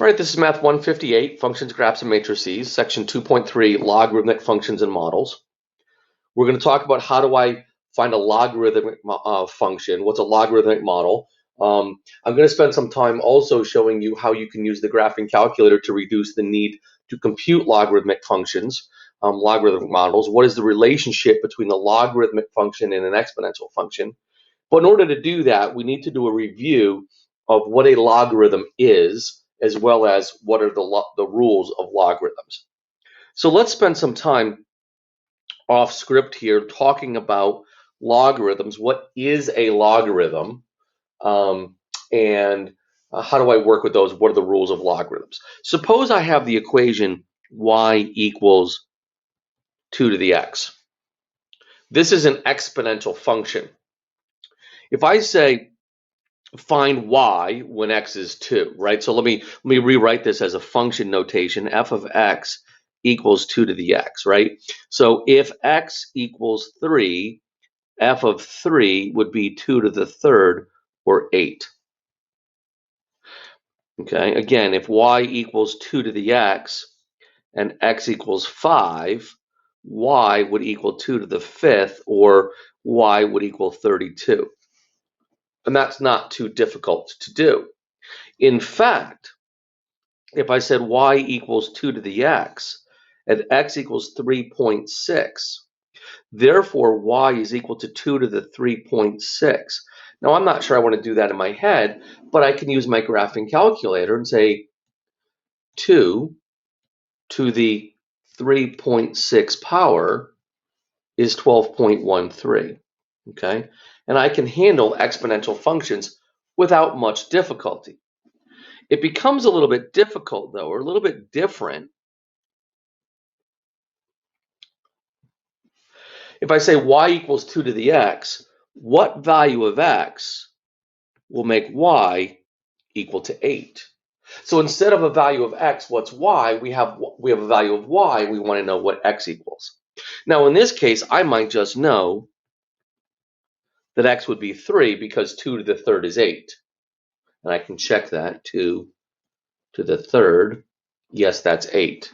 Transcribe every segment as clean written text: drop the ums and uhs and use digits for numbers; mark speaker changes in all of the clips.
Speaker 1: All right, this is Math 158, Functions, Graphs, and Matrices, Section 2.3, Logarithmic Functions and Models. We're going to talk about how do I find a logarithmic function, what's a logarithmic model. I'm going to spend some time also showing you how you can use the graphing calculator to reduce the need to compute logarithmic functions, logarithmic models. What is the relationship between the logarithmic function and an exponential function? But in order to do that, we need to do a review of what a logarithm is, as well as what are the rules of logarithms. So let's spend some time off script here talking about logarithms. What is a logarithm? And how do I work with those? What are the rules of logarithms? Suppose I have the equation y equals 2 to the x. This is an exponential function. If I say find y when x is 2, right? So let me rewrite this as a function notation. F of x equals 2 to the x, right? So if x equals 3, f of 3 would be 2 to the third, or 8. Okay, again, if y equals 2 to the x and x equals 5, y would equal 2 to the fifth, or y would equal 32. And that's not too difficult to do. In fact, if I said y equals 2 to the x and x equals 3.6, therefore y is equal to 2 to the 3.6. Now, I'm not sure I want to do that in my head, but I can use my graphing calculator and say 2 to the 3.6 power is 12.13. Okay? And I can handle exponential functions without much difficulty. It becomes a little bit difficult, though, or a little bit different if I say y equals 2 to the x. What value of x will make y equal to 8? So instead of a value of x, what's y? We have a value of y. We want to know what x equals. Now, in this case, I might just know that x would be 3 because 2 to the third is 8. And I can check that. 2 to the third, yes, that's 8.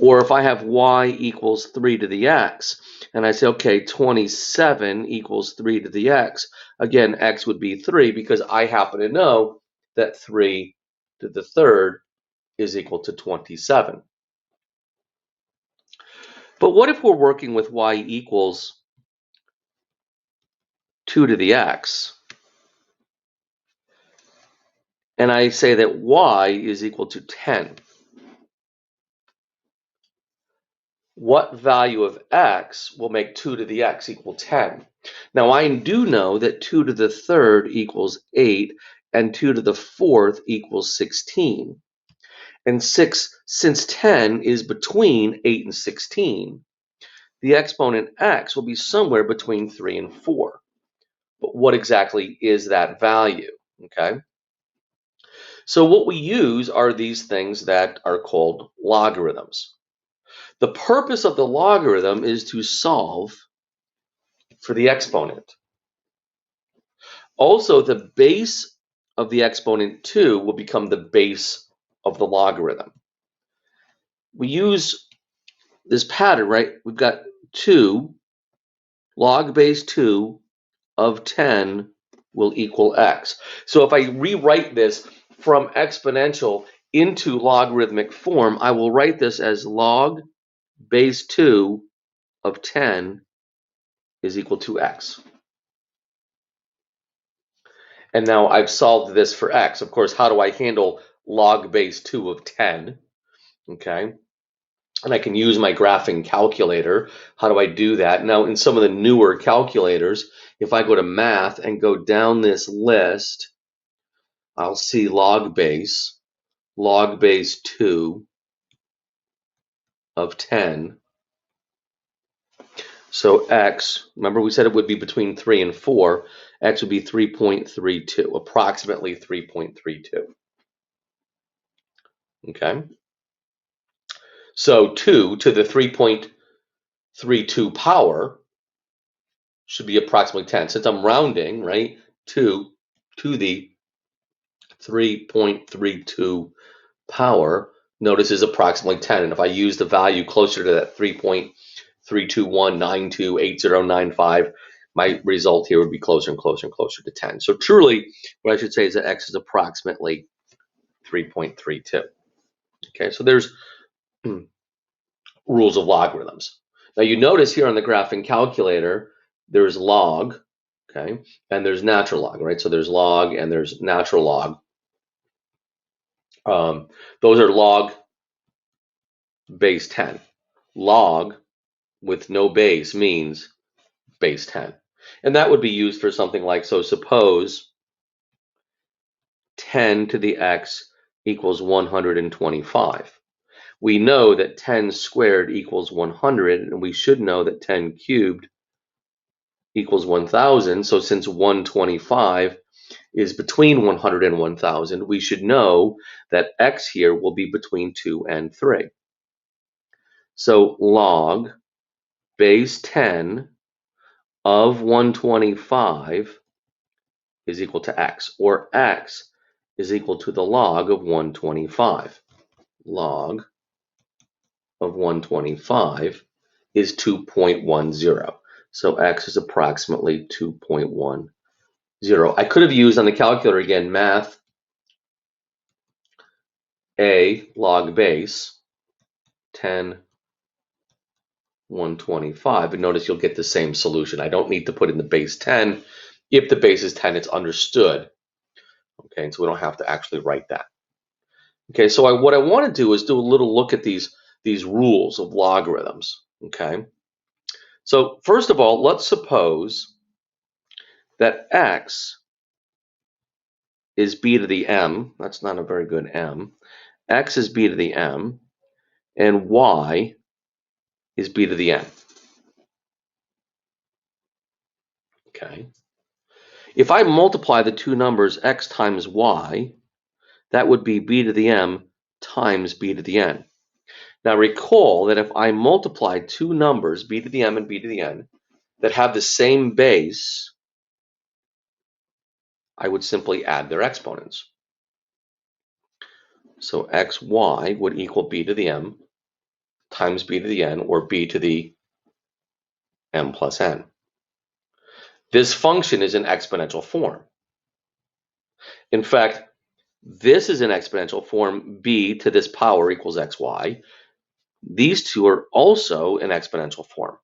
Speaker 1: Or if I have y equals 3 to the x, and I say, okay, 27 equals 3 to the x, again, x would be 3 because I happen to know that 3 to the third is equal to 27. But what if we're working with y equals 2 to the x, and I say that y is equal to 10? What value of x will make 2 to the x equal 10? Now, I do know that 2 to the third equals 8, and 2 to the fourth equals 16. And since 10 is between 8 and 16, the exponent x will be somewhere between 3 and 4. But what exactly is that value? Okay. So what we use are these things that are called logarithms. The purpose of the logarithm is to solve for the exponent. Also, the base of the exponent 2 will become the base of the logarithm. We use this pattern, right? We've got 2, log base 2 of 10 will equal x. So if I rewrite this from exponential into logarithmic form, I will write this as log base 2 of 10 is equal to x. And now I've solved this for x. Of course, how do I handle log base 2 of 10? Okay. And I can use my graphing calculator. How do I do that? Now, in some of the newer calculators, if I go to math and go down this list, I'll see log base 2 of 10. So x, remember we said it would be between 3 and 4, x would be 3.32, approximately 3.32. Okay? So 2 to the 3.32 power should be approximately 10. Since I'm rounding, right, 2 to the 3.32 power, notice, is approximately 10. And if I use the value closer to that 3.321928095, my result here would be closer and closer and closer to 10. So truly, what I should say is that x is approximately 3.32. Okay, so there's rules of logarithms. Now you notice here on the graphing calculator, there's log, okay, and there's natural log, right? So there's log and there's natural log. Those are log base 10. Log with no base means base 10. And that would be used for something like, so suppose 10 to the x equals 125. We know that 10 squared equals 100, and we should know that 10 cubed equals 1000. So since 125 is between 100 and 1000, we should know that x here will be between 2 and 3. So log base 10 of 125 is equal to x, or x is equal to the log of 125. Log of 125 is 2.10. So x is approximately 2.10. I could have used on the calculator again math a log base 10 125, and notice you'll get the same solution. I don't need to put in the base 10. If the base is 10, it's understood. Okay, so we don't have to actually write that. Okay, so what I want to do is do a little look at these rules of logarithms. Okay, so first of all, let's suppose that x is b to the m. That's not a very good m. X is b to the m, and y is b to the n. Okay. If I multiply the two numbers x times y, that would be b to the m times b to the n. Now recall that if I multiply two numbers, b to the m and b to the n, that have the same base, I would simply add their exponents. So xy would equal b to the m times b to the n, or b to the m plus n. This function is in exponential form. In fact, this is in exponential form, b to this power equals xy. These two are also in exponential form.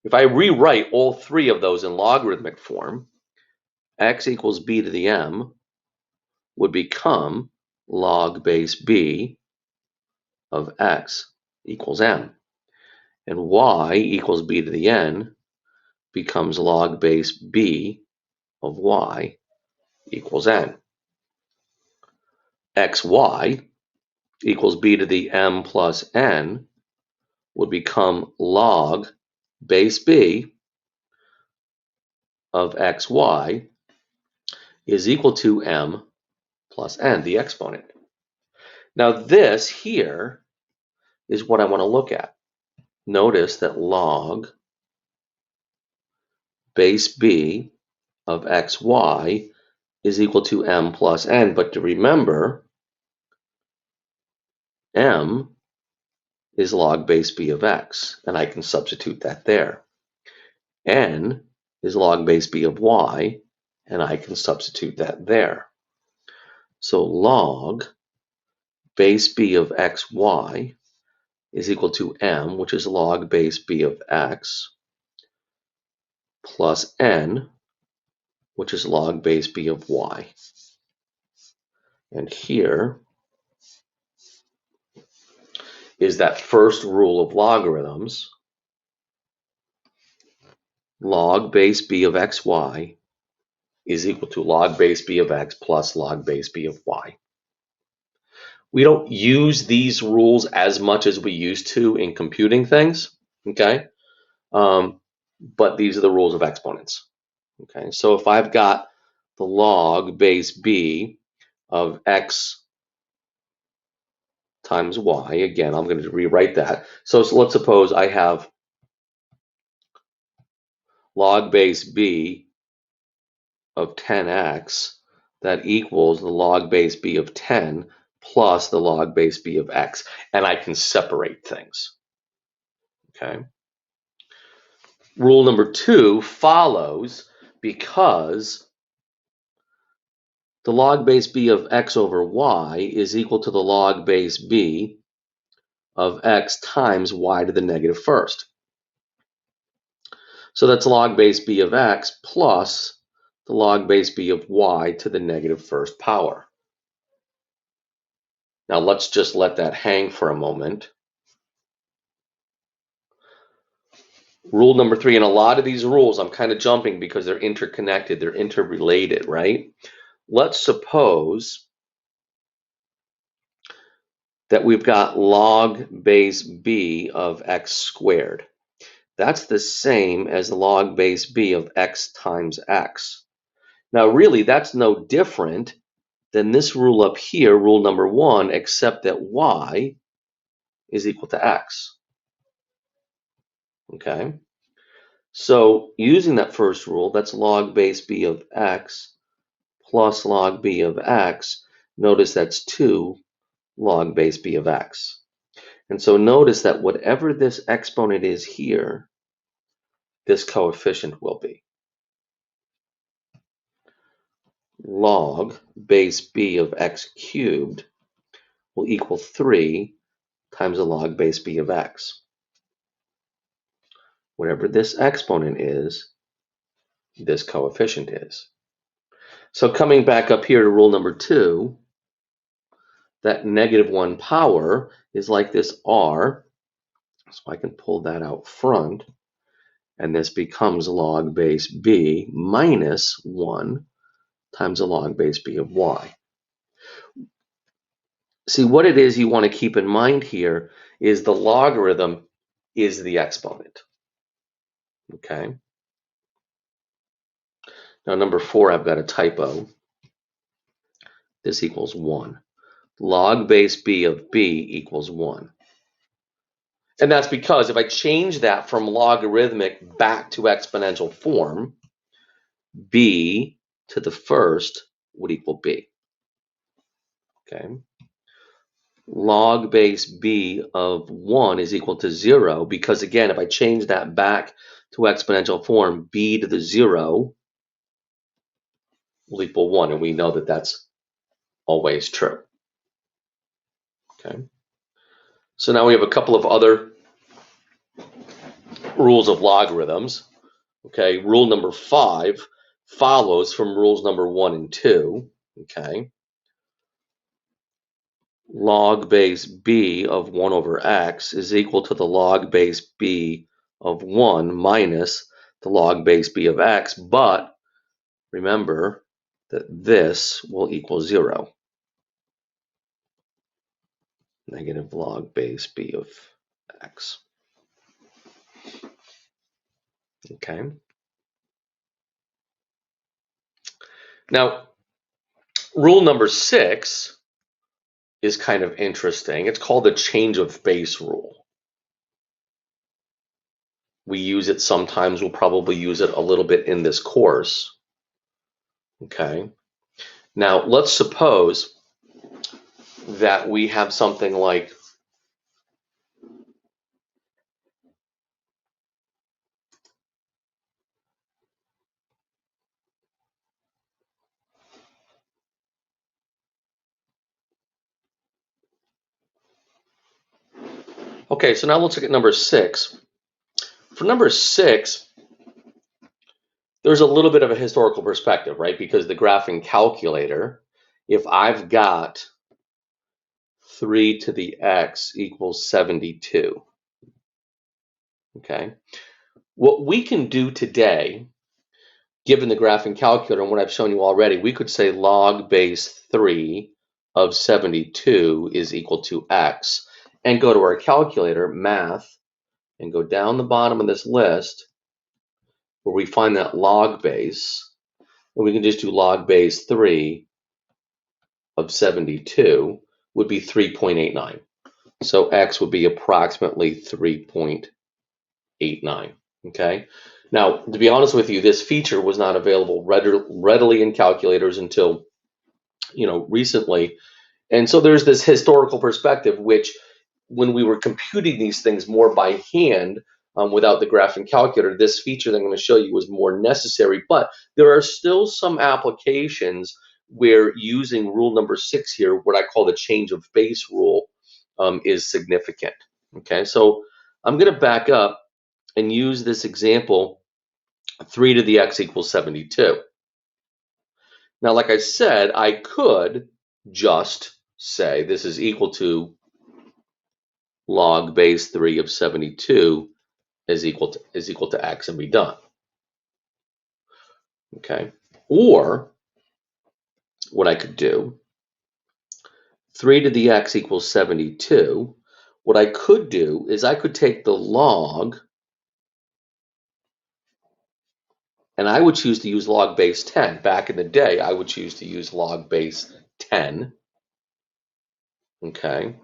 Speaker 1: If I rewrite all three of those in logarithmic form, x equals b to the m would become log base b of x equals m. And y equals b to the n becomes log base b of y equals n. xy equals b to the m plus n would become log base b of xy is equal to m plus n, the exponent. Now this here is what I want to look at. Notice that log base b of xy is equal to m plus n, but to remember, m is log base b of x, and I can substitute that there. N is log base b of y, and I can substitute that there. So log base b of xy is equal to m, which is log base b of x, plus n, which is log base b of y. And here is that first rule of logarithms. Log base b of xy is equal to log base b of x plus log base b of y. We don't use these rules as much as we used to in computing things, okay? But these are the rules of exponents, okay? So if I've got the log base b of x times y, again, I'm going to rewrite that. So let's suppose I have log base b of 10x that equals the log base b of 10 plus the log base b of x. And I can separate things. Okay. Rule number 2 follows because the log base b of x over y is equal to the log base b of x times y to the negative first. So that's log base b of x plus the log base b of y to the negative first power. Now let's just let that hang for a moment. Rule number 3, and a lot of these rules I'm kind of jumping because they're interconnected, they're interrelated, right? Let's suppose that we've got log base b of x squared. That's the same as log base b of x times x. Now really that's no different than this rule up here, rule number 1, except that y is equal to x. Okay? So using that first rule, that's log base b of x plus log b of x. Notice that's 2 log base b of x. And so notice that whatever this exponent is here, this coefficient will be. Log base b of x cubed will equal 3 times the log base b of x. Whatever this exponent is, this coefficient is. So coming back up here to rule number 2, that negative 1 power is like this r, so I can pull that out front, and this becomes log base b minus 1 times the log base b of y. See, what it is you want to keep in mind here is the logarithm is the exponent. Okay. Now number 4, I've got a typo. This equals 1. Log base b of b equals 1. And that's because if I change that from logarithmic back to exponential form, b to the first would equal b. Okay. Log base b of 1 is equal to 0 because, again, if I change that back to exponential form, b to the 0 will equal 1, and we know that that's always true. Okay. So now we have a couple of other rules of logarithms. Okay, rule number 5 follows from rules number 1 and 2. Okay. Log base b of 1 over x is equal to the log base b of 1 minus the log base b of x, but remember that this will equal 0. Negative log base b of x. Okay. Now, rule number 6 is kind of interesting. It's called the change of base rule. We use it sometimes. We'll probably use it a little bit in this course. Okay. Now, let's suppose that we have something like okay, so now let's look at number 6. For number 6, there's a little bit of a historical perspective, right? Because the graphing calculator, if I've got 3 to the x equals 72, okay? What we can do today, given the graphing calculator and what I've shown you already, we could say log base 3 of 72 is equal to x, and go to our calculator, math, and go down the bottom of this list where we find that log base, and we can just do log base 3 of 72 would be 3.89. So x would be approximately 3.89. Okay. Now, to be honest with you, this feature was not available readily in calculators until recently. And so there's this historical perspective, which when we were computing these things more by hand without the graphing calculator, this feature that I'm going to show you was more necessary. But there are still some applications where using rule number 6 here, what I call the change of base rule, is significant. Okay, so I'm going to back up and use this example, 3 to the x equals 72. Now, like I said, I could just say this is equal to log base 3 of 72 is equal to x and be done. Okay. Or what I could do, 3 to the x equals 72. What I could do is I could take the log, and I would choose to use log base 10. Back in the day, I would choose to use log base 10. Okay.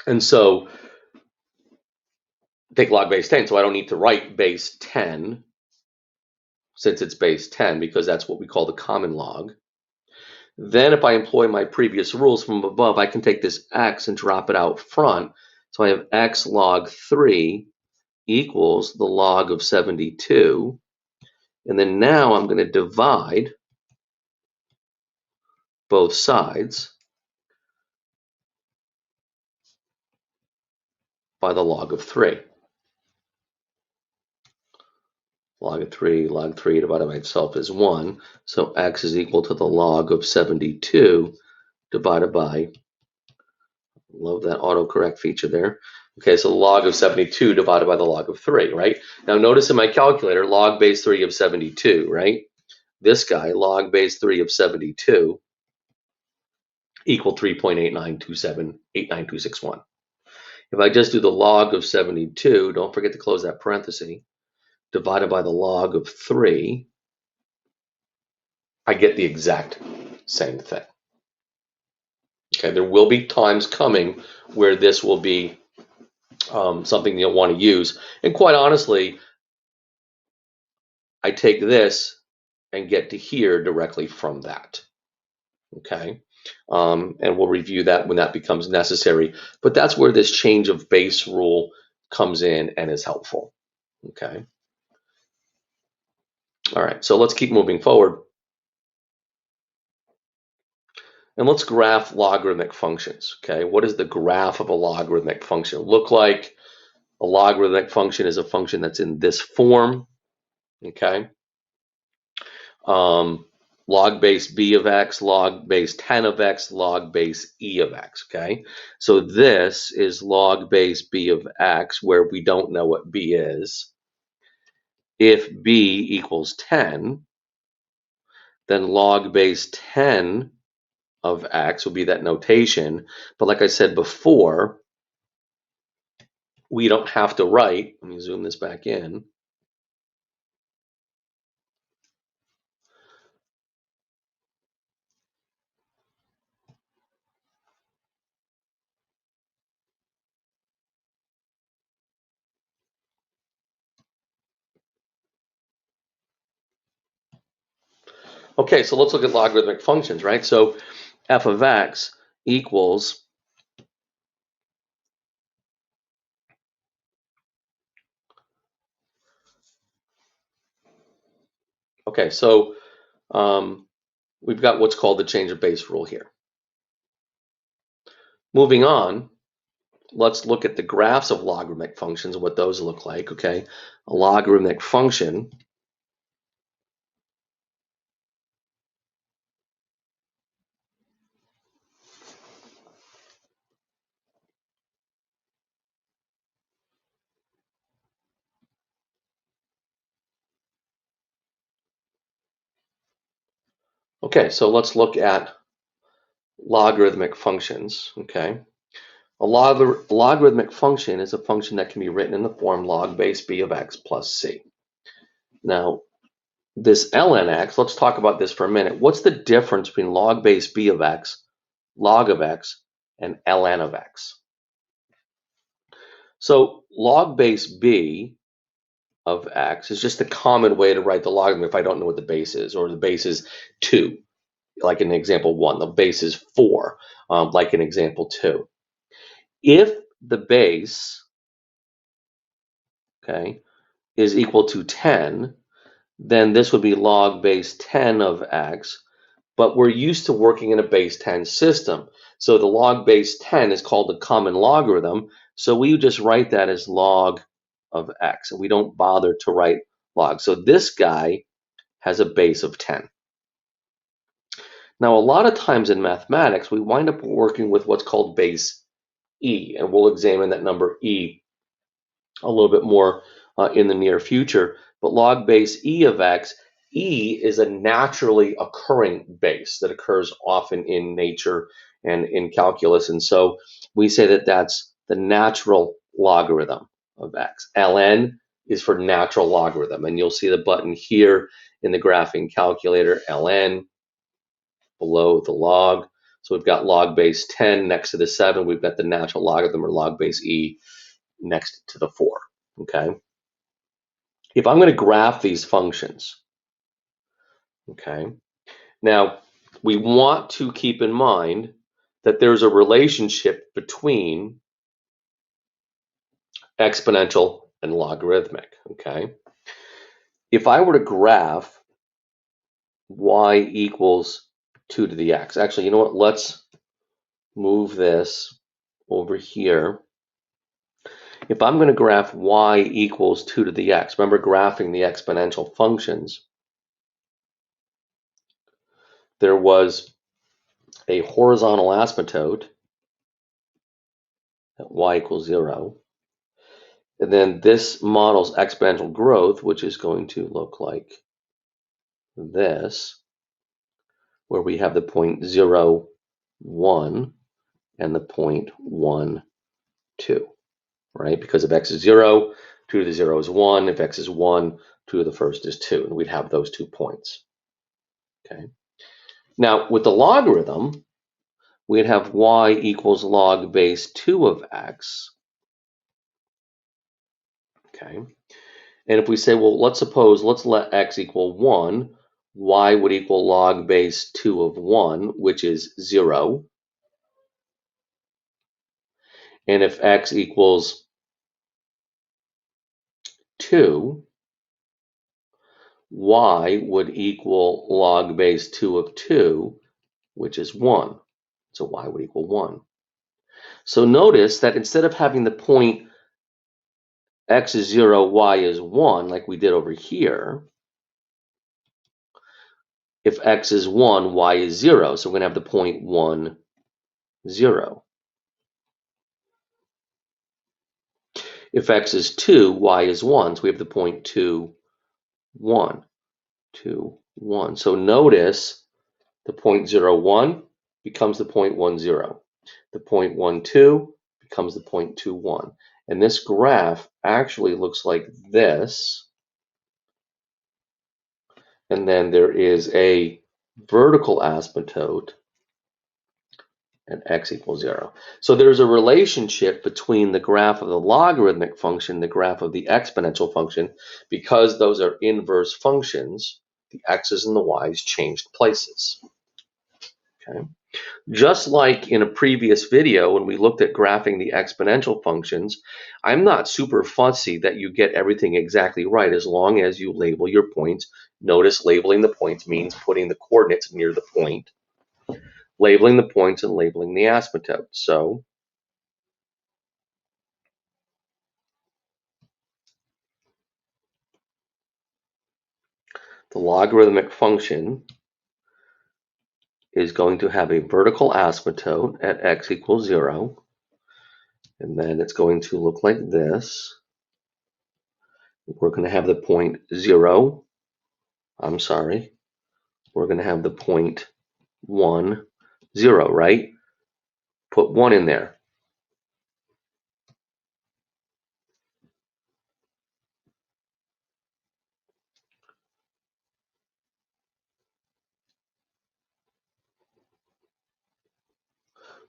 Speaker 1: And so take log base 10, so I don't need to write base 10 since it's base 10 because that's what we call the common log. Then if I employ my previous rules from above, I can take this x and drop it out front. So I have x log 3 equals the log of 72. And then now I'm going to divide both sides by the log of 3. Log 3 divided by itself is 1. So x is equal to the log of 72 divided by, love that autocorrect feature there. Okay, so the log of 72 divided by the log of 3, right? Now notice in my calculator, log base 3 of 72, right? This guy, log base 3 of 72, equal 3.892789261. If I just do the log of 72, don't forget to close that parenthesis, divided by the log of 3, I get the exact same thing. Okay, there will be times coming where this will be something you'll want to use. And quite honestly, I take this and get to here directly from that. Okay, and we'll review that when that becomes necessary. But that's where this change of base rule comes in and is helpful. Okay. All right, so let's keep moving forward. And let's graph logarithmic functions. Okay, what does the graph of a logarithmic function look like? A logarithmic function is a function that's in this form. Okay. Log base b of x, log base 10 of x, log base e of x, okay? So this is log base b of x, where we don't know what b is. If b equals 10, then log base 10 of x will be that notation. But like I said before, we don't have to write, let me zoom this back in. Okay, so let's look at logarithmic functions, right? So f of x equals, okay, so we've got what's called the change of base rule here. Moving on, let's look at the graphs of logarithmic functions and what those look like, okay? A logarithmic function okay, so let's look at logarithmic functions, okay? A logarithmic function is a function that can be written in the form log base b of x plus c. Now, this ln x, let's talk about this for a minute. What's the difference between log base b of x, log of x, and ln of x? So log base b of x is just a common way to write the logarithm if I don't know what the base is, or the base is 2. like in example 1. The base is 4, like in example 2. If the base, okay, is equal to 10, then this would be log base 10 of x, but we're used to working in a base 10 system. So the log base 10 is called the common logarithm, so we just write that as log of x, and we don't bother to write log. So this guy has a base of 10. Now, a lot of times in mathematics, we wind up working with what's called base e, and we'll examine that number e a little bit more in the near future. But log base e of x, e is a naturally occurring base that occurs often in nature and in calculus. And so we say that that's the natural logarithm of x. ln is for natural logarithm. And you'll see the button here in the graphing calculator, ln, below the log. So we've got log base 10 next to the 7. We've got the natural logarithm, or log base e, next to the 4. Okay. If I'm going to graph these functions, okay, now we want to keep in mind that there's a relationship between exponential and logarithmic. Okay. If I were to graph y equals 2 to the x, actually, you know what? Let's move this over here. If I'm going to graph y equals 2 to the x, remember graphing the exponential functions, there was a horizontal asymptote at y equals 0. And then this model's exponential growth, which is going to look like this, where we have the point 0, 1 and the point 1, 2, right? Because if x is 0, 2 to the 0 is 1. If x is 1, 2 to the first is 2. And we'd have those 2 points. Okay. Now, with the logarithm, we'd have y equals log base 2 of x. Okay. And if we say, well, let's let x equal 1, y would equal log base 2 of 1, which is 0. And if x equals 2, y would equal log base 2 of 2, which is 1. So y would equal 1. So notice that instead of having the point x is 0, y is 1, like we did over here, if x is 1, y is 0. So we're going to have the point 1, 0. If x is 2, y is 1. So we have the point 2, 1, 2, 1. So notice the point 0, 1 becomes the point 1, 0. The point 1, 2 becomes the point 2, 1. And this graph actually looks like this. And then there is a vertical asymptote at x equals 0. So there's a relationship between the graph of the logarithmic function, the graph of the exponential function. Because those are inverse functions, the x's and the y's changed places. Okay. Just like in a previous video when we looked at graphing the exponential functions, I'm not super fussy that you get everything exactly right as long as you label your points. Notice labeling the points means putting the coordinates near the point, labeling the points and labeling the asymptote. So the logarithmic function is going to have a vertical asymptote at x equals 0. And then it's going to look like this. We're going to have the point 0. I'm sorry. We're going to have the point 1, 0, right? Put 1 in there.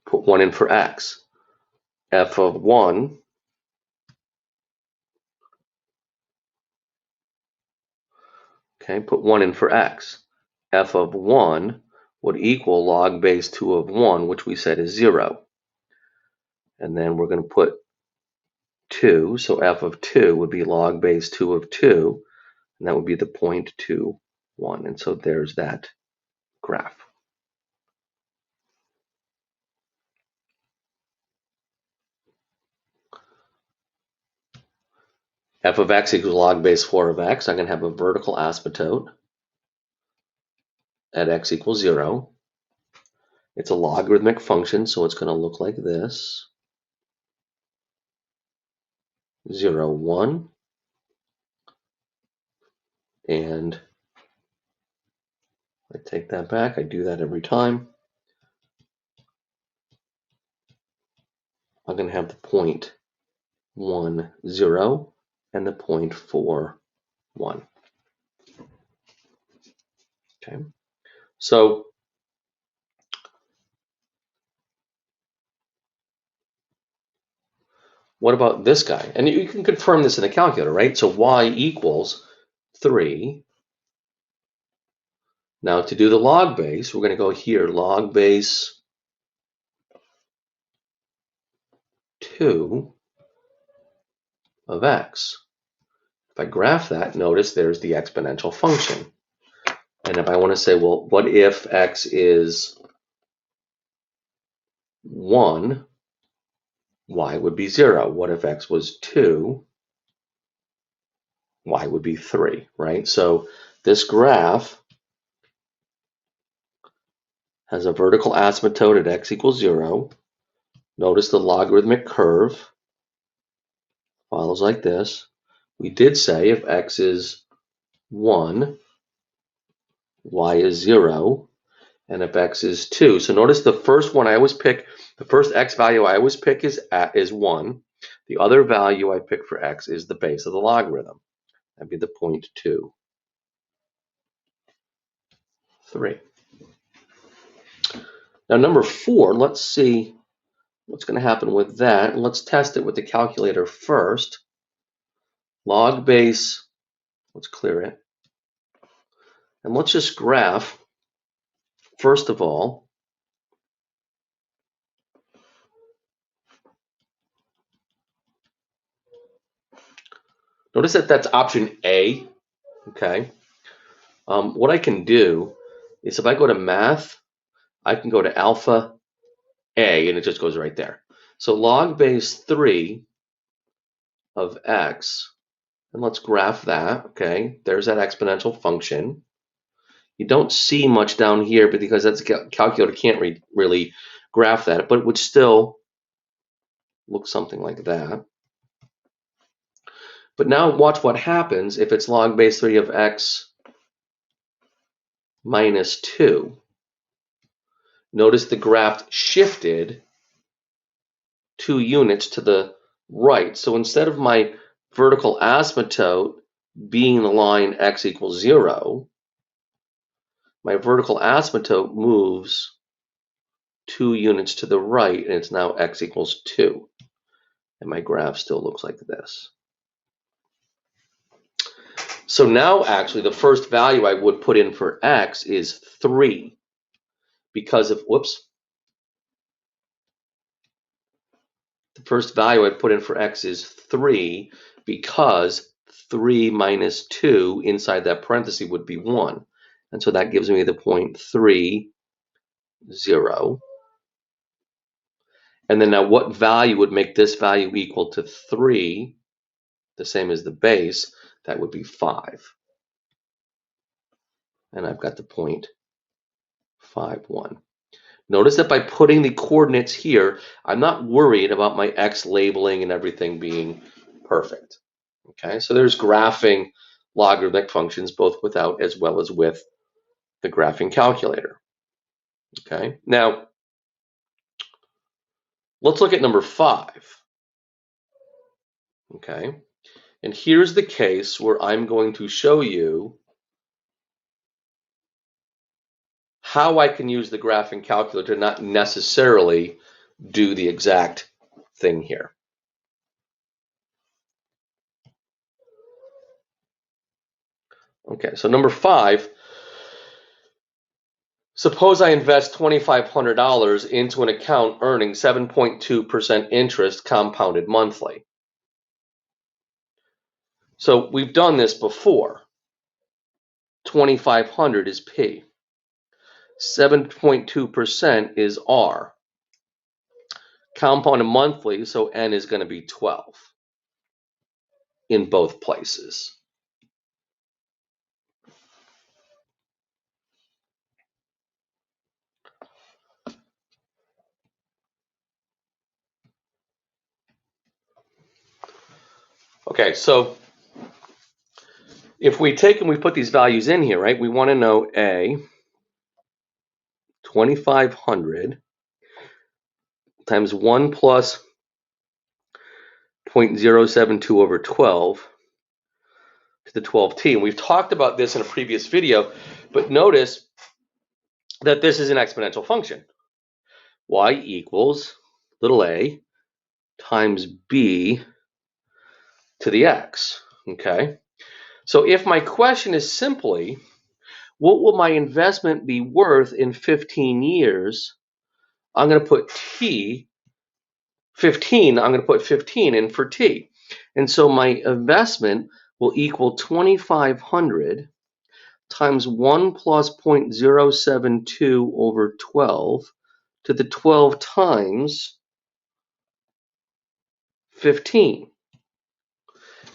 Speaker 1: Put 1 in for x. F of 1 okay, put 1 in for x. F of 1 would equal log base 2 of 1, which we said is 0. And then we're going to put 2, so f of 2 would be log base 2 of 2, and that would be the 0.21. And so there's that graph. F of x equals log base 4 of x. I'm going to have a vertical asymptote at x equals 0. It's a logarithmic function, so it's going to look like this. 0, 1. And I take that back. I do that every time. I'm going to have the 0.10 and the 0.41. Okay. So what about this guy? And you can confirm this in the calculator, right? So y equals 3. Now to do the log base, we're going to go here, log base 2 of x. If I graph that, notice there's the exponential function. And if I want to say, well, what if x is 1, y would be 0. What if x was 2, y would be 3, right? So this graph has a vertical asymptote at x equals 0. Notice the logarithmic curve follows like this. We did say if x is 1, y is 0, and if x is 2. So notice the first one I always pick, the first x value I always pick is 1. The other value I pick for x is the base of the logarithm. That'd be the 0.23. Now number 4, let's see what's going to happen with that. And let's test it with the calculator first. Log base, let's clear it. And let's just graph, first of all, notice that that's option A, okay? What I can do is if I go to math, I can go to alpha A, and it just goes right there. So log base 3 of x, and let's graph that, okay? There's that exponential function. You don't see much down here because that's calculator can't really graph that, but it would still look something like that. But now watch what happens if it's log base 3 of x minus 2. Notice the graph shifted 2 units to the right. So instead of my vertical asymptote being the line x equals 0, my vertical asymptote moves 2 units to the right, and it's now x equals 2. And my graph still looks like this. So now actually the first value I would put in for x is 3 because of, the first value I put in for x is 3 because 3 minus 2 inside that parenthesis would be 1. And so that gives me the 0.30. And then now what value would make this value equal to 3, the same as the base? That would be 5. And I've got the 0.51. Notice that by putting the coordinates here, I'm not worried about my x labeling and everything being perfect. Okay, so there's graphing logarithmic functions both without as well as with the graphing calculator. Okay, now let's look at number 5. Okay, and here's the case where I'm going to show you how I can use the graphing calculator, not necessarily do the exact thing here. Okay, so number 5, Suppose I invest $2,500 into an account earning 7.2% interest compounded monthly. So we've done this before. 2,500 is P. 7.2% is R. Compounded monthly, so N is going to be 12 in both places. Okay, so if we take and we put these values in here, right, we want to know A, 2,500 times 1 plus 0.072 over 12 to the 12t. And we've talked about this in a previous video, but notice that this is an exponential function. Y equals little a times b to the x, okay? So if my question is simply, what will my investment be worth in 15 years? I'm going to put t, 15, I'm going to put 15 in for t. And so my investment will equal 2,500 times 1 plus 0.072 over 12 to the 12 times 15.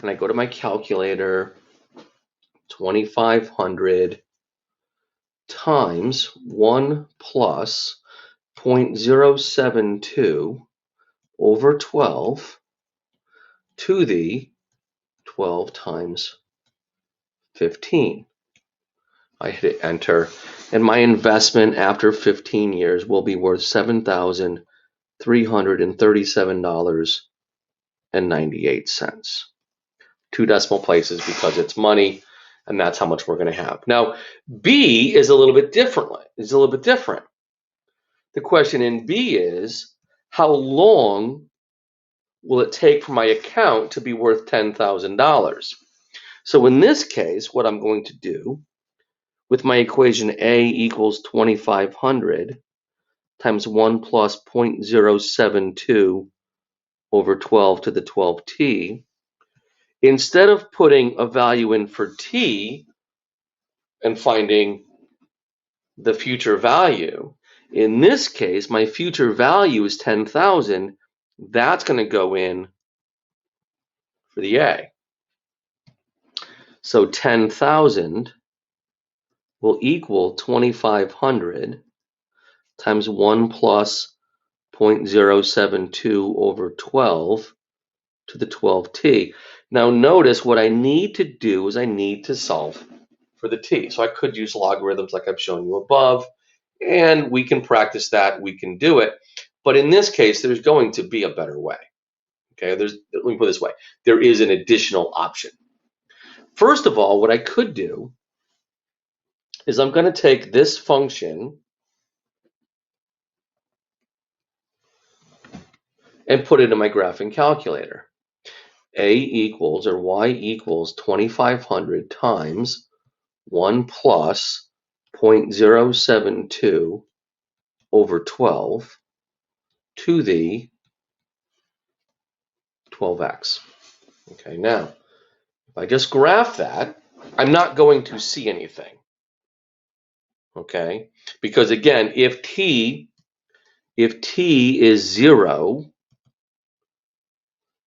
Speaker 1: And I go to my calculator, 2,500 times 1 plus 0.072 over 12 to the 12 times 15. I hit enter, and my investment after 15 years will be worth $7,337.98. 2 decimal places because it's money, and that's how much we're going to have. Now, B is a little bit different. It's a little bit different. The question in B is, how long will it take for my account to be worth $10,000? So in this case, what I'm going to do with my equation A equals 2,500 times 1 plus 0.072 over 12 to the 12t, instead of putting a value in for t and finding the future value, in this case, my future value is 10,000. That's going to go in for the A. So 10,000 will equal 2,500 times 1 plus 0.072 over 12 to the 12t. Now notice what I need to do is I need to solve for the t. So I could use logarithms like I've shown you above, and we can practice that, we can do it. But in this case, there's going to be a better way. Okay, let me put it this way. There is an additional option. First of all, what I could do is I'm going to take this function and put it in my graphing calculator. A equals, or Y equals 2,500 times 1 plus 0.072 over 12 to the 12x. Okay, now, if I just graph that, I'm not going to see anything. Okay, because again, if t is 0,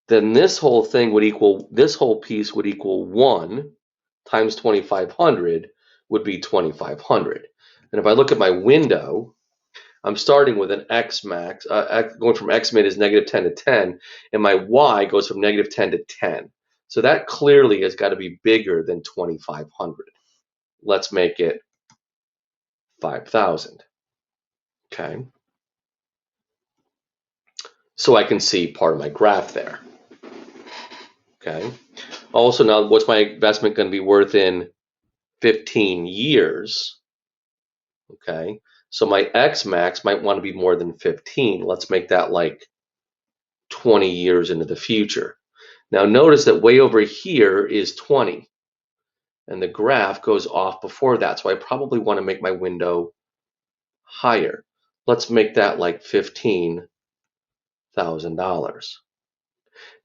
Speaker 1: then this whole thing would equal, this whole piece would equal 1 times 2,500 would be 2,500. And if I look at my window, I'm starting with an x max, going from x min is negative 10 to 10, and my y goes from negative 10 to 10. So that clearly has got to be bigger than 2,500. Let's make it 5,000. Okay. So I can see part of my graph there. Okay. Also, now what's my investment going to be worth in 15 years? Okay. So my x max might want to be more than 15. Let's make that like 20 years into the future. Now notice that way over here is 20, and the graph goes off before that. So I probably want to make my window higher. Let's make that like $15,000.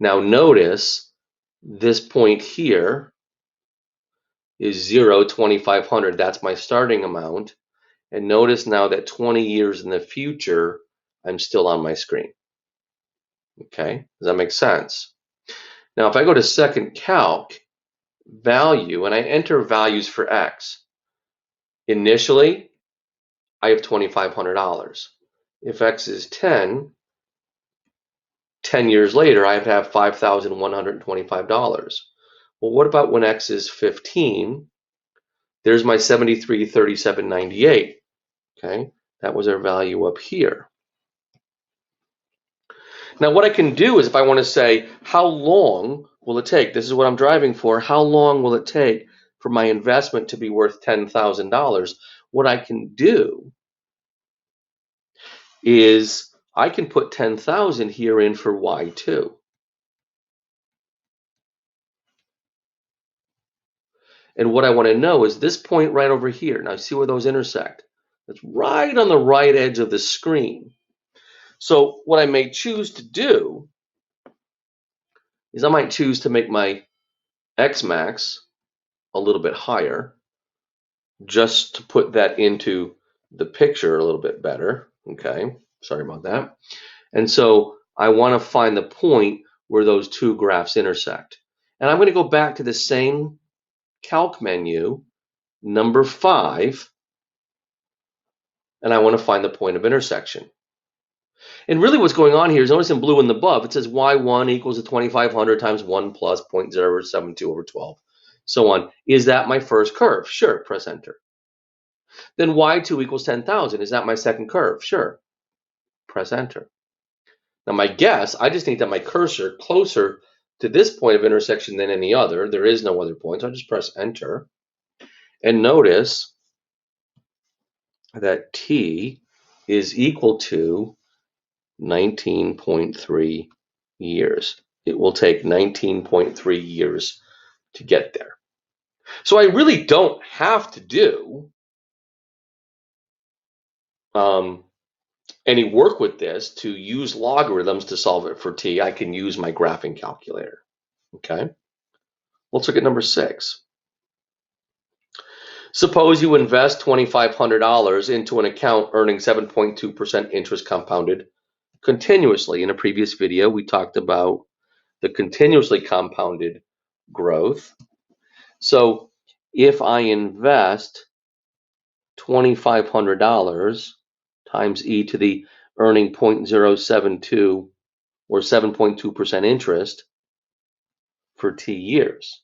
Speaker 1: Now notice this point here is 0, 2,500. That's my starting amount. And notice now that 20 years in the future, I'm still on my screen. Okay, does that make sense? Now if I go to second calc, value, and I enter values for x, initially I have $2,500. If x is 10 years later, I have to have $5,125. Well, what about when x is 15? There's my 73,37.98. Okay, that was our value up here. Now what I can do is, if I want to say, how long will it take? This is what I'm driving for. How long will it take for my investment to be worth $10,000? What I can do is I can put 10,000 here in for Y2. And what I want to know is this point right over here. Now see where those intersect. That's right on the right edge of the screen. So what I may choose to do is I might choose to make my X max a little bit higher, just to put that into the picture a little bit better. Okay, sorry about that. And so I want to find the point where those two graphs intersect. And I'm going to go back to the same calc menu, number 5, and I want to find the point of intersection. And really what's going on here is, notice in blue and above, it says y1 equals to 2,500 times 1 plus 0.072 over 12, so on. Is that my first curve? Sure, press enter. Then y2 equals 10,000. Is that my second curve? Sure, press enter. Now my guess, I just need to have my cursor closer to this point of intersection than any other. There is no other point, so I just press enter. And notice that t is equal to 19.3 years. It will take 19.3 years to get there. So I really don't have to do any work with this to use logarithms to solve it for t. I can use my graphing calculator. Okay, let's look at number 6. Suppose you invest $2,500 into an account earning 7.2% interest compounded continuously. In a previous video, we talked about the continuously compounded growth. So if I invest $2,500 times e to the earning 0.072 or 7.2% interest for t years,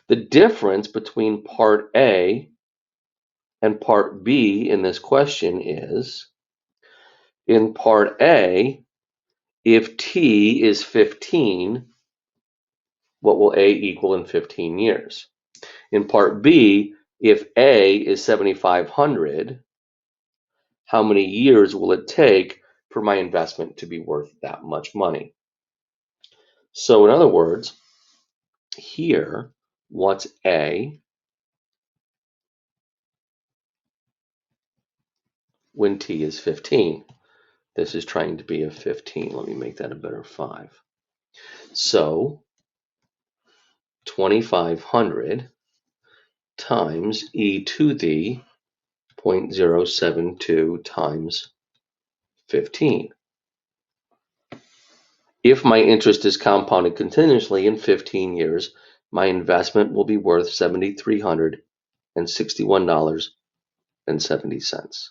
Speaker 1: the difference between part A and part B in this question is, in part A, if t is 15, what will A equal in 15 years? In part B, if A is 7,500, how many years will it take for my investment to be worth that much money? So in other words, here, what's A when t is 15? This is trying to be a 15. Let me make that a better 5. So 2,500 times e to the 0.072 times 15. If my interest is compounded continuously in 15 years, my investment will be worth $7,361.70.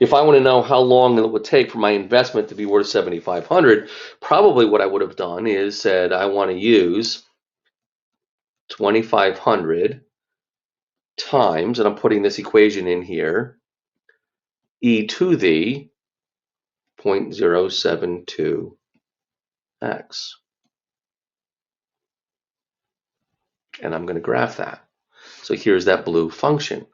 Speaker 1: If I want to know how long it would take for my investment to be worth $7,500, probably what I would have done is said I want to use 2,500 times, and I'm putting this equation in here, e to the 0.072x. And I'm going to graph that. So here's that blue function.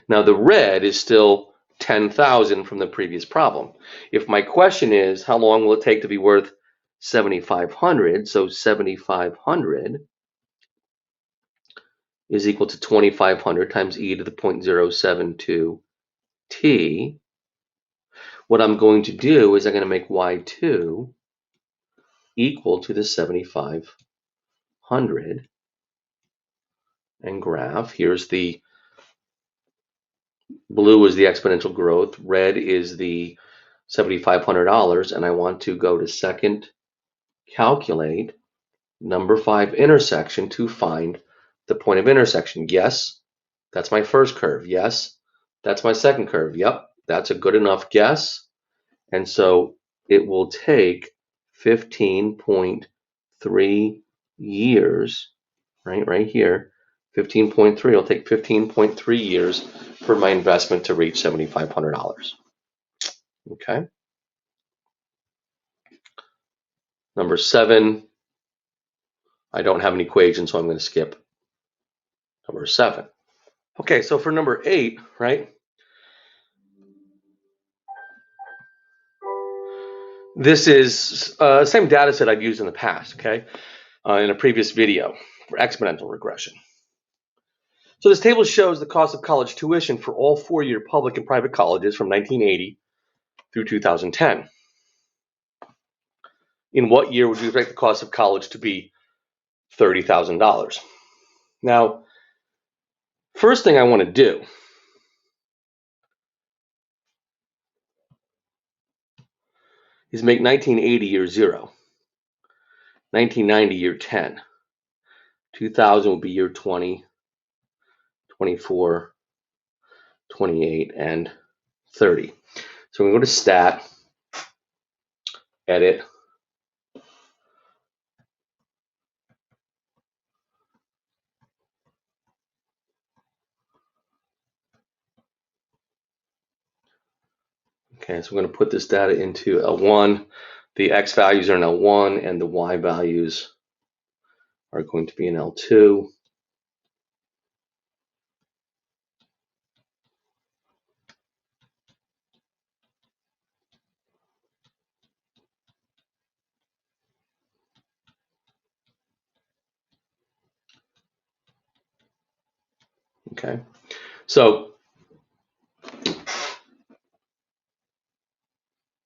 Speaker 1: Now the red is still 10,000 from the previous problem. If my question is how long will it take to be worth 7,500, so 7,500 is equal to 2,500 times e to the 0.072 t. What I'm going to do is I'm going to make y2 equal to the 7,500 and graph. Here's the blue is the exponential growth, red is the $7,500, and I want to go to second calculate number 5 intersection to find the point of intersection. Yes, that's my first curve. Yes, that's my second curve. Yep, that's a good enough guess. And so it will take 15.3 years, right here, 15.3, it'll take 15.3 years for my investment to reach $7,500. Okay. Number 7, I don't have an equation, so I'm going to skip number 7. Okay, so for number 8, right, this is the same data set I've used in the past, okay, in a previous video for exponential regression. So this table shows the cost of college tuition for all 4-year public and private colleges from 1980 through 2010. In what year would you expect the cost of college to be $30,000? Now, first thing I want to do is make 1980 year 0, 1990 year 10, 2000 will be year 20, 24, 28, and 30. So we go to stat, edit, okay, so we're going to put this data into L1. The X values are in L1 and the Y values are going to be in L2. Okay, so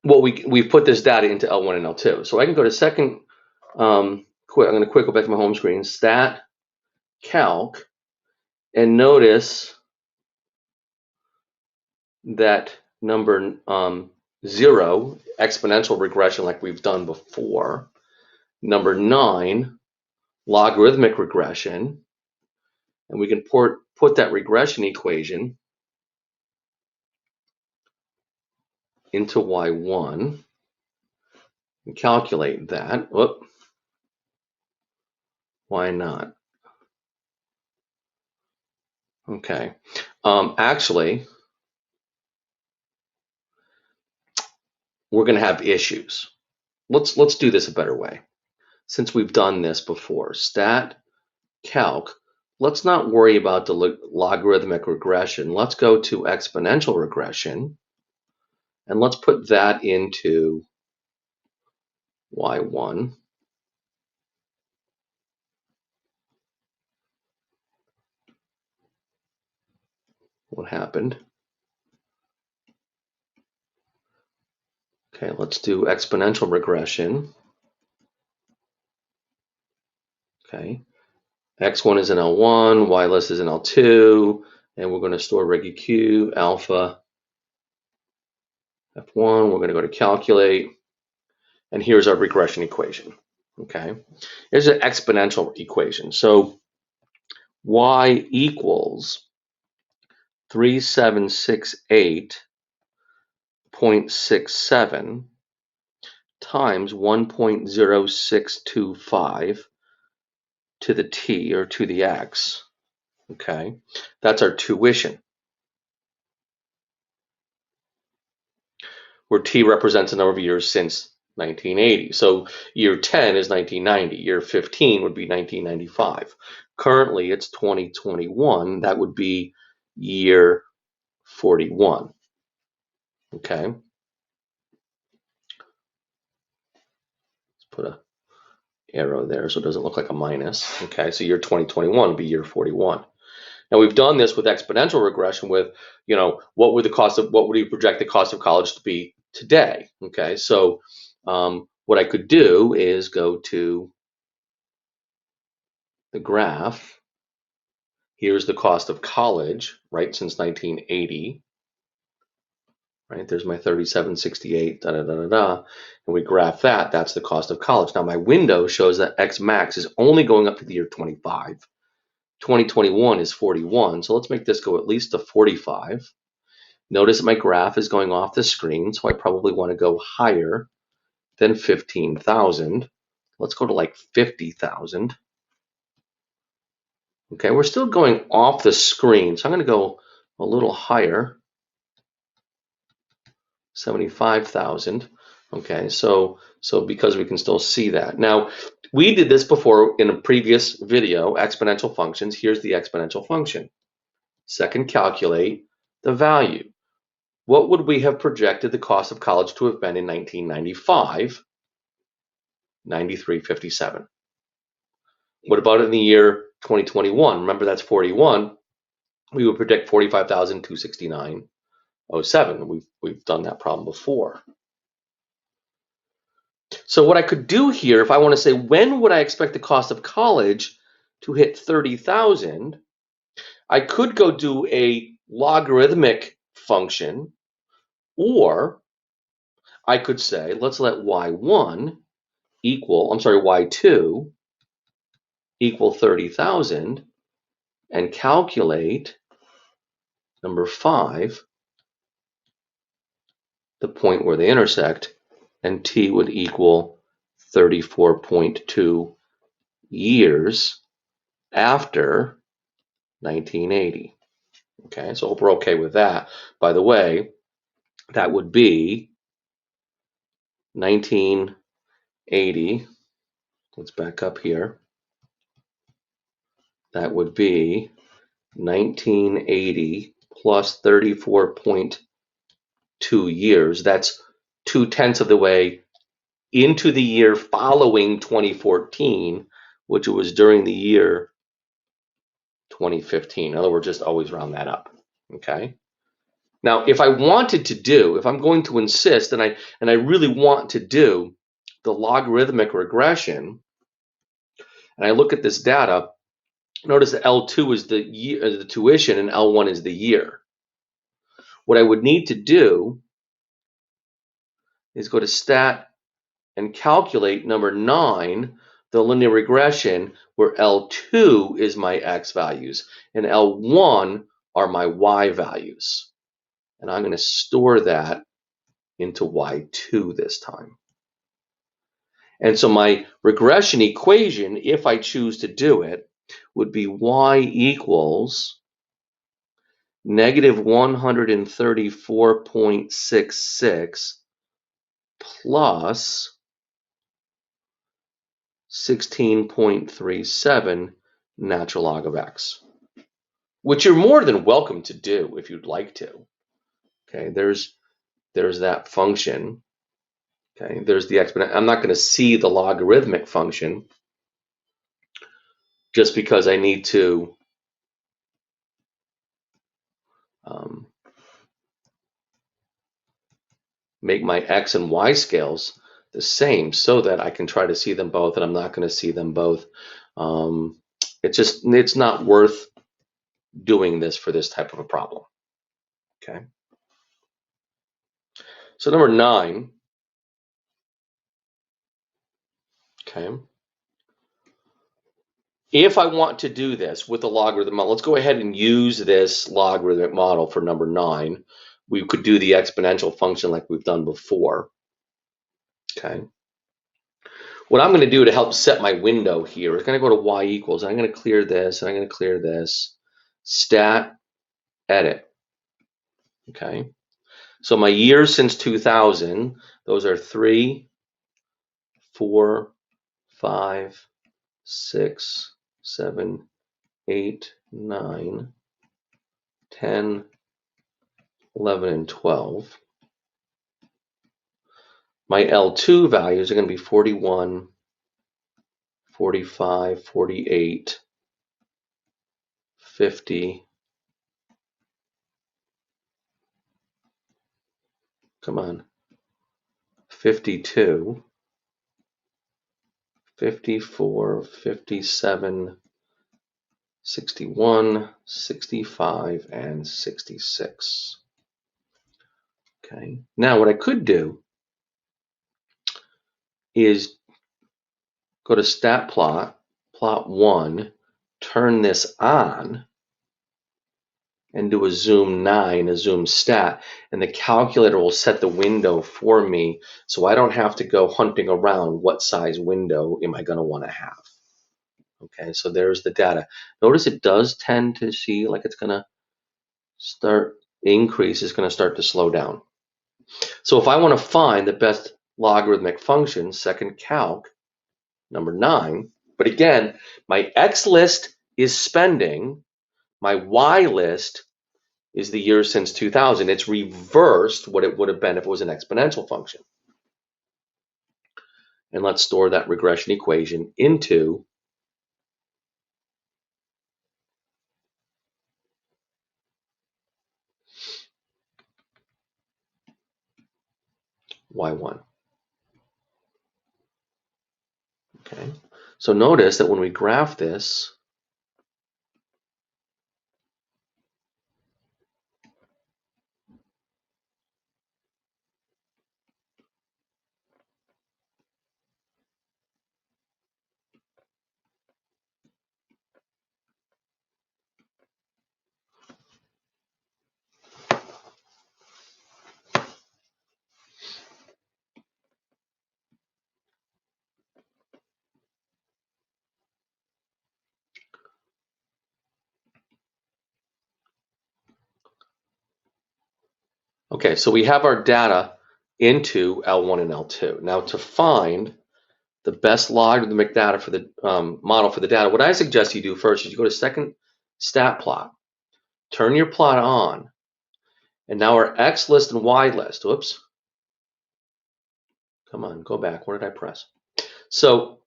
Speaker 1: well, we've put this data into L1 and L2. So I can go to second, I'm going to quick go back to my home screen, stat, calc, and notice that number 0, exponential regression like we've done before, number 9, logarithmic regression, and we can put that regression equation into y1 and calculate that. Whoop. Why not? Okay. Actually, we're going to have issues. Let's do this a better way. Since we've done this before, stat, calc, let's not worry about the logarithmic regression. Let's go to exponential regression, and let's put that into y1. What happened? Okay, let's do exponential regression. Okay, x1 is in L1, y list is in L2, and we're going to store reg q alpha f1. We're going to go to calculate, and here's our regression equation. Okay, here's an exponential equation. So y equals 3768.67 times 1.0625 to the t, or to the x. Okay, that's our tuition, where t represents the number of years since 1980. So year 10 is 1990. Year 15 would be 1995. Currently, it's 2021. That would be year 41. Okay. Let's put a arrow there so it doesn't look like a minus. Okay, so year 2021 would be year 41. Now we've done this with exponential regression with, what would you project the cost of college to be today? Okay, so what I could do is go to the graph. Here's the cost of college, right, since 1980. Right, there's my 3768, da da da da da, and we graph that. That's the cost of college. Now my window shows that X max is only going up to the year 25. 2021 is 41, so let's make this go at least to 45. Notice that my graph is going off the screen, so I probably want to go higher than 15,000. Let's go to like 50,000. Okay, we're still going off the screen, so I'm going to go a little higher, 75,000. Okay, so because we can still see that. Now, we did this before in a previous video, exponential functions. Here's the exponential function. Second, calculate the value. What would we have projected the cost of college to have been in 1995? 93.57. What about in the year 2021? Remember, that's 41. We would predict 45,269.07. We've done that problem before. So what I could do here, if I want to say when would I expect the cost of college to hit 30,000, I could go do a logarithmic function, or I could say, let's let y2 equal 30,000 and calculate number 5, the point where they intersect, and t would equal 34.2 years after 1980. Okay, so I hope we're okay with that. By the way, that would be 1980. Let's back up here. That would be 1980 plus 34.2 years. That's 2/10 of the way into the year following 2014, which was during the year 2015. In other words, just always round that up. Okay. Now, if I'm going to insist, and I really want to do the logarithmic regression, and I look at this data, notice that L2 is the year, the tuition, and L1 is the year. What I would need to do is go to stat and calculate number 9, the linear regression, where L2 is my x values and L1 are my y values. And I'm going to store that into y2 this time. And so my regression equation, if I choose to do it, would be y equals negative 134.66 plus 16.37 natural log of x, which you're more than welcome to do if you'd like to. Okay, there's that function. Okay, there's the exponent. I'm not going to see the logarithmic function just because I need to make my x and y scales the same so that I can try to see them both, and I'm not going to see them both. It's not worth doing this for this type of a problem. Okay. So number 9. Okay. If I want to do this with a logarithm model, let's go ahead and use this logarithmic model for number 9. We could do the exponential function like we've done before. Okay. What I'm going to do to help set my window here is going to go to y equals, and I'm going to clear this, and I'm going to clear this. Stat, edit. Okay. So my years since 2000, those are 3, 4, 5, 6, 7, 8, 9, 10, 11, and 12. My L2 values are going to be 41, 45, 48, 50, come on, 52, 54, 57, 61, 65, and 66. Okay, now what I could do is go to stat plot, plot 1, turn this on, and do a zoom 9, a zoom stat, and the calculator will set the window for me so I don't have to go hunting around what size window am I going to want to have. Okay, so there's the data. Notice it does tend to see like it's going to start increase, is going to start to slow down. So if I want to find the best logarithmic function, second calc, number 9, but again, my X list is spending, my Y list is the years since 2000. It's reversed what it would have been if it was an exponential function. And let's store that regression equation into Y1. Okay, so notice that when we graph this, okay, so we have our data into L1 and L2. Now to find the best logarithmic data for the model for the data, what I suggest you do first is you go to second stat plot, turn your plot on, and now our X list and Y list, whoops, come on, go back, what did I press? So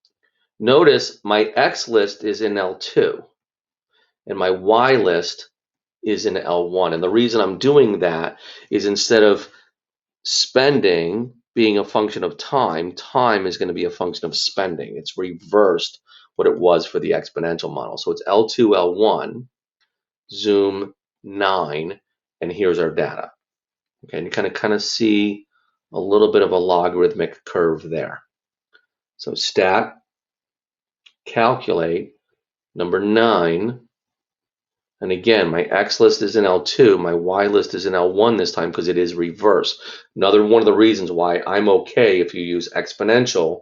Speaker 1: notice my X list is in L2 and my Y list is in L1. And the reason I'm doing that is instead of spending being a function of time, time is going to be a function of spending. It's reversed what it was for the exponential model. So it's L2, L1, zoom 9, and here's our data. Okay, and you kind of see a little bit of a logarithmic curve there. So stat, calculate, number 9, and again, my X list is in L2, my Y list is in L1 this time because it is reversed. Another one of the reasons why I'm okay if you use exponential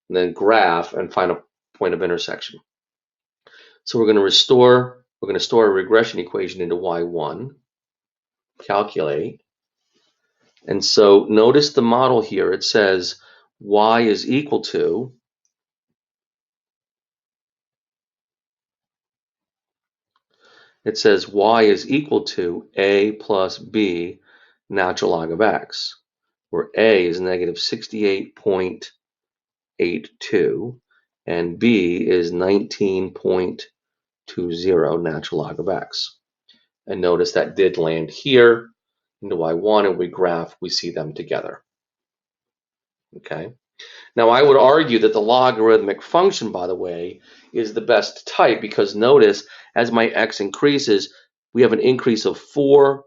Speaker 1: and then graph and find a point of intersection. So we're going to store a regression equation into Y1, calculate. And so notice the model here, it says Y is equal to, it says Y is equal to A plus B natural log of X, where A is negative 68.82 and B is 19.20 natural log of X. And notice that did land here into Y1, and we graph, we see them together. Okay. Now I would argue that the logarithmic function, by the way, is the best type because notice as my X increases, we have an increase of 4,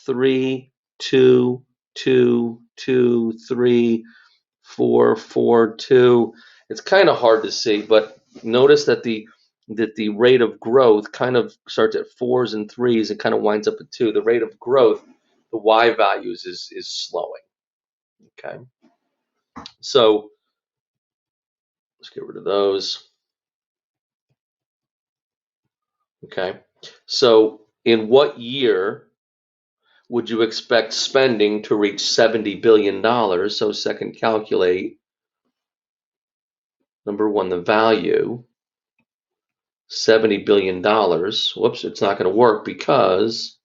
Speaker 1: 3, 2, 2, 2, 3, 4, 4, 2. It's kind of hard to see, but notice that the rate of growth kind of starts at 4s and 3s and kind of winds up at 2. The rate of growth, the Y values is slowing. Okay, so let's get rid of those. Okay, so in what year would you expect spending to reach $70 billion? So second, calculate, number 1, the value, $70 billion. Whoops, it's not going to work because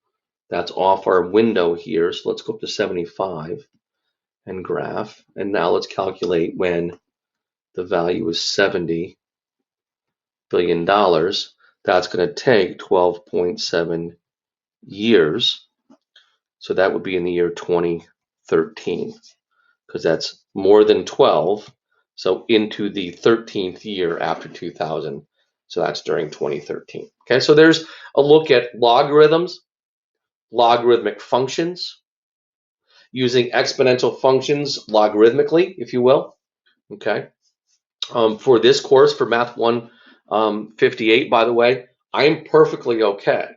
Speaker 1: that's off our window here. So let's go up to 75 and graph. And now let's calculate when the value is $70 billion. that's going to take 12.7 years. So that would be in the year 2013, because that's more than 12. So into the 13th year after 2000. So that's during 2013. Okay, so there's a look at logarithms, logarithmic functions, using exponential functions logarithmically, if you will. Okay. For this course, for Math 158, by the way, I'm perfectly okay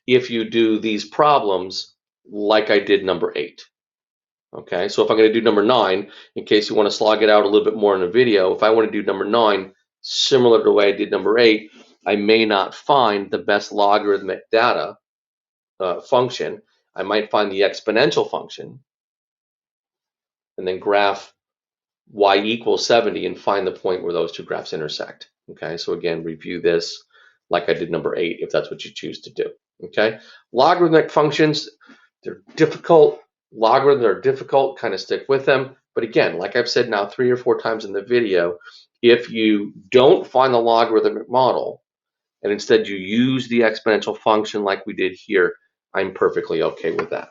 Speaker 1: if you do these problems like I did number 8. Okay, so if I'm going to do number 9, in case you want to slog it out a little bit more in a video, if I want to do number 9, similar to the way I did number 8, I may not find the best logarithmic data function. I might find the exponential function and then graph y equals 70 and find the point where those two graphs intersect. Okay, so again, review this like I did number 8 if that's what you choose to do. Okay, logarithmic functions, they're difficult. Logarithms are difficult, kind of stick with them. But again, like I've said now 3 or 4 times in the video, if you don't find the logarithmic model and instead you use the exponential function like we did here, I'm perfectly okay with that.